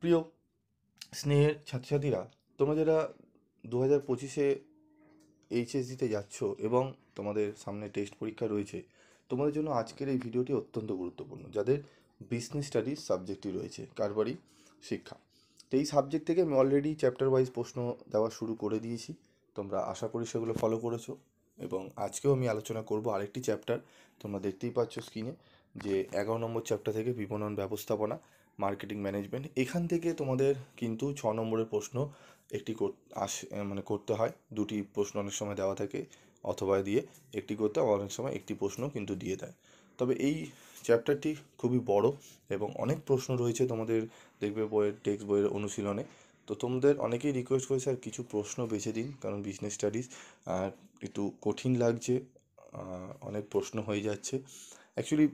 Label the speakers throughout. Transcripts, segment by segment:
Speaker 1: প্রিয় স্নেহের ছাত্রছাত্রীরা, তোমরা যারা 2025-এ এইচএস দিতে যাচ্ছ এবং তোমাদের সামনে টেস্ট পরীক্ষা রয়েছে, তোমাদের জন্য আজকের এই ভিডিওটি অত্যন্ত গুরুত্বপূর্ণ। যাদের বিজনেস স্টাডিজ সাবজেক্টটি রয়েছে, কারবারি শিক্ষা, তো এই সাবজেক্ট থেকে আমি অলরেডি চ্যাপ্টার ওয়াইজ প্রশ্ন দেওয়া শুরু করে দিয়েছি। তোমরা আশা করি সেগুলো ফলো করেছো, এবং আজকেও আমি আলোচনা করব আরেকটি চ্যাপ্টার। তোমরা দেখতেই পাচ্ছ স্ক্রিনে যে 11 নম্বর চ্যাপ্টার থেকে বিপণন ব্যবস্থাপনা, মার্কেটিং ম্যানেজমেন্ট। এখান থেকে তোমাদের কিন্তু 6 নম্বরের প্রশ্ন একটি করতে হয়। দুটি প্রশ্ন অনেক সময় দেওয়া থাকে, অথবা দিয়ে একটি করতে, অনেক সময় একটি প্রশ্ন কিন্তু দিয়ে দেয়। তবে এই চ্যাপ্টারটি খুবই বড় এবং অনেক প্রশ্ন রয়েছে তোমাদের, দেখবে বইয়ের টেক্সট বইয়ের অনুশীলনে। তো তোমাদের অনেকেই রিকোয়েস্ট করেছে আর কিছু প্রশ্ন বেছে দিন, কারণ বিজনেস স্টাডিজ একটু কঠিন লাগছে, অনেক প্রশ্ন হয়ে যাচ্ছে। অ্যাকচুয়ালি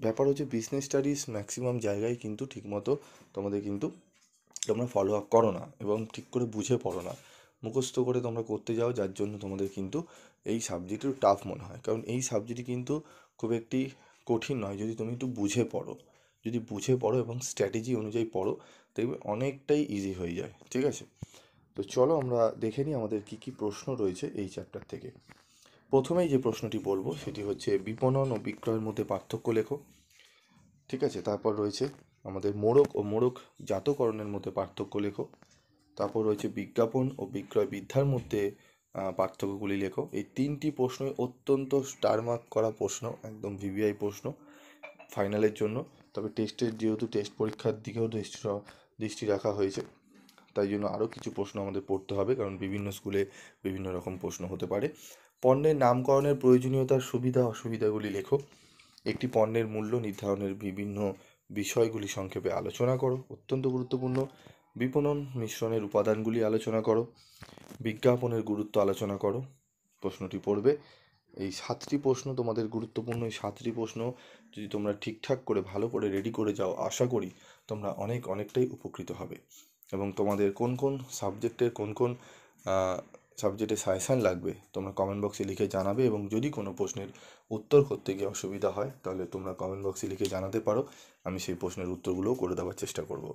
Speaker 1: ব্যাপার হচ্ছে বিজনেস স্টাডিজ ম্যাক্সিমাম জায়গায় কিন্তু ঠিকমতো তোমরা ফলো আপ করো না এবং ঠিক করে বুঝে পড়ো না, মুখস্থ করে তোমরা করতে যাও, যার জন্য তোমাদের কিন্তু এই সাবজেক্টটি টাফ মনে হয়। কারণ এই সাবজেক্টটি কিন্তু খুব একটি কঠিন নয় যদি তুমি একটু বুঝে পড়ো। যদি বুঝে পড়ো এবং স্ট্র্যাটেজি অনুযায়ী পড়ো, দেখবে অনেকটাই ইজি হয়ে যায়। ঠিক আছে, তো চলো আমরা দেখে নিই আমাদের কী কী প্রশ্ন রয়েছে এই চ্যাপ্টার থেকে। প্রথমেই যে প্রশ্নটি বলবো সেটি হচ্ছে বিপণন ও বিক্রয়ের মধ্যে পার্থক্য লেখো। ঠিক আছে, তারপর রয়েছে আমাদের মোড়ক ও মোড়ক জাতকরণের মধ্যে পার্থক্য লেখো। তারপর রয়েছে বিজ্ঞাপন ও বিক্রয় বিদ্যার মধ্যে পার্থক্যগুলি লেখো। এই তিনটি প্রশ্নই অত্যন্ত স্টার মার্ক করা প্রশ্ন, একদম ভিভিআই প্রশ্ন ফাইনালের জন্য। তবে টেস্টের যেহেতু টেস্ট পরীক্ষার দিকেও দৃষ্টি রাখা হয়েছে, তাই জন্য আরও কিছু প্রশ্ন আমাদের পড়তে হবে, কারণ বিভিন্ন স্কুলে বিভিন্ন রকম প্রশ্ন হতে পারে। পণ্যের নামকরণের প্রয়োজনীয়তার সুবিধা অসুবিধাগুলি লেখো। একটি পণ্যের মূল্য নির্ধারণের বিভিন্ন বিষয়গুলি সংক্ষেপে আলোচনা করো, অত্যন্ত গুরুত্বপূর্ণ। বিপণন মিশ্রণের উপাদানগুলি আলোচনা করো। বিজ্ঞাপনের গুরুত্ব আলোচনা করো, প্রশ্নটি পড়বে। এই 7টি প্রশ্ন তোমাদের গুরুত্বপূর্ণ। এই 7টি প্রশ্ন যদি তোমরা ঠিকঠাক করে ভালো করে রেডি করে যাও, আশা করি তোমরা অনেকটাই উপকৃত হবে। এবং তোমাদের কোন কোন সাবজেক্টের কোন কোন সাবজেক্টে সাজেশান লাগবে তোমরা কমেন্ট বক্সে লিখে জানাবে, এবং যদি কোনো প্রশ্নের উত্তর করতে গিয়ে অসুবিধা হয় তাহলে তোমরা কমেন্ট বক্সে লিখে জানাতে পারো, আমি সেই প্রশ্নের উত্তরগুলোও করে দেওয়ার চেষ্টা করব।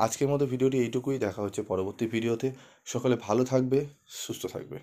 Speaker 1: আজকের মতো ভিডিওটি এইটুকুই, দেখা হচ্ছে পরবর্তী ভিডিওতে। সকলে ভালো থাকবে, সুস্থ থাকবে।